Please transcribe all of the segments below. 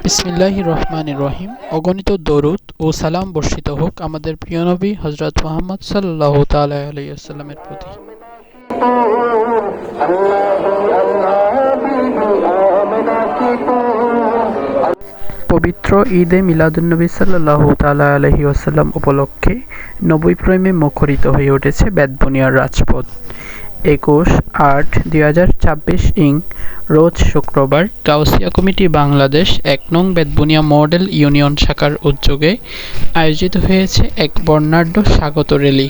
বিসমিল্লাহির রহমানির রহিম। অগণিত দরুদ ও সালাম বর্ষিত হোক আমাদের প্রিয় নবী হযরত মুহাম্মদ সাল্লাল্লাহু তাআলা আলাইহি ওয়াসাল্লামের প্রতি। পবিত্র ঈদে মিলাদুন্নবী সাল্লাল্লাহু তাআলা আলাইহি ওয়াসাল্লাম উপলক্ষে নবী প্রেমে মুখরিত হয়ে উঠেছে বেতবুনিয়ার রাজপথ। 21/8/2026 রোজ শুক্রবার গাউসিয়া কমিটি বাংলাদেশ ১ নং বেতবুনিয়া মডেল ইউনিয়ন শাখার উদ্যোগে আয়োজিত হয়েছে এক বর্ণাঢ্য স্বাগত র্যালি।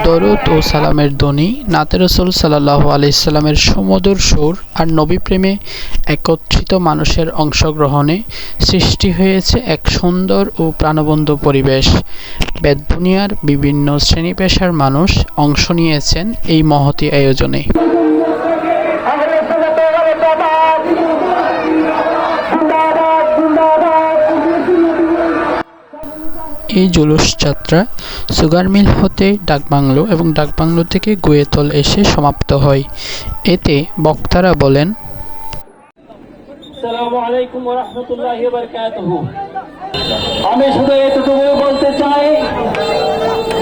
দরুদ ও সালামের ধ্বনি, নাতে রাসূল সাল্লাল্লাহু আলাইহি সাল্লামের সুমধুর সুর আর নবী প্রেমে একত্রিত মানুষের অংশগ্রহণে সৃষ্টি হয়েছে এক সুন্দর ও প্রাণবন্ত পরিবেশ। বেতবুনিয়ার বিভিন্ন শ্রেণী পেশার মানুষ অংশ নিয়েছেন এই মহতী আয়োজনে। এই জুলুস যাত্রা সুগার মিল হতে ডাকবাংলো এবং ডাকবাংলো থেকে গুয়েতল এসে সমাপ্ত হয়। এতে বক্তারা বলেন, আসসালামু আলাইকুম ওয়া রাহমাতুল্লাহি ওয়া বারাকাতুহু। আমি শুধু এতটুকু বলতে চাই,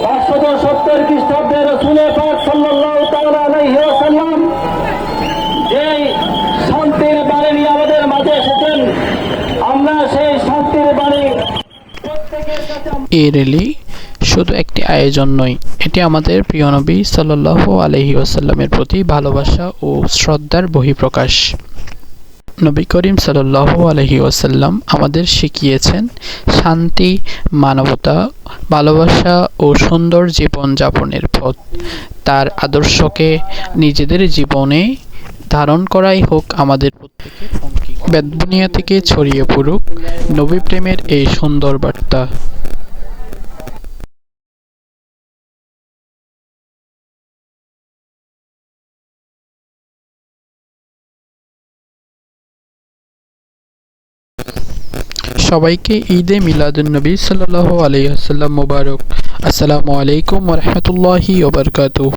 570 খ্রিস্টাব্দে রাসূল পাক সাল্লাল্লাহু তাআলা আলাইহি ওয়াসাল্লাম যে শান্তির বাণী নিয়ে আমাদের মাঝে এসেছেন, আমরা সেই শান্তির বাণী এই র্যালি শুধু একটি আয়োজন নয়, এটি আমাদের প্রিয় নবী সাল্লাল্লাহু আলাইহি ওয়াসাল্লামের প্রতি ভালোবাসা ও শ্রদ্ধার বহিঃপ্রকাশ। নবী করিম সাল্লাল্লাহু আলাইহি ওয়াসাল্লাম আমাদের শিখিয়েছেন শান্তি, মানবতা, ভালোবাসা ও সুন্দর জীবন যাপনের পথ। তার আদর্শকে নিজেদের জীবনে ধারণ করাই হোক আমাদের প্রত্যেকের অঙ্গীকার। বেতবুনিয়া থেকে ছড়িয়ে পড়ুক নবী প্রেমের এই সুন্দর বার্তা। সবাইকে ঈদে মিলাদুন্নবী সাল্লাল্লাহু আলাইহি ওয়াসাল্লাম মোবারক। আসসালামু আলাইকুম ওয়া রাহমাতুল্লাহি ওয়া বারাকাতুহু।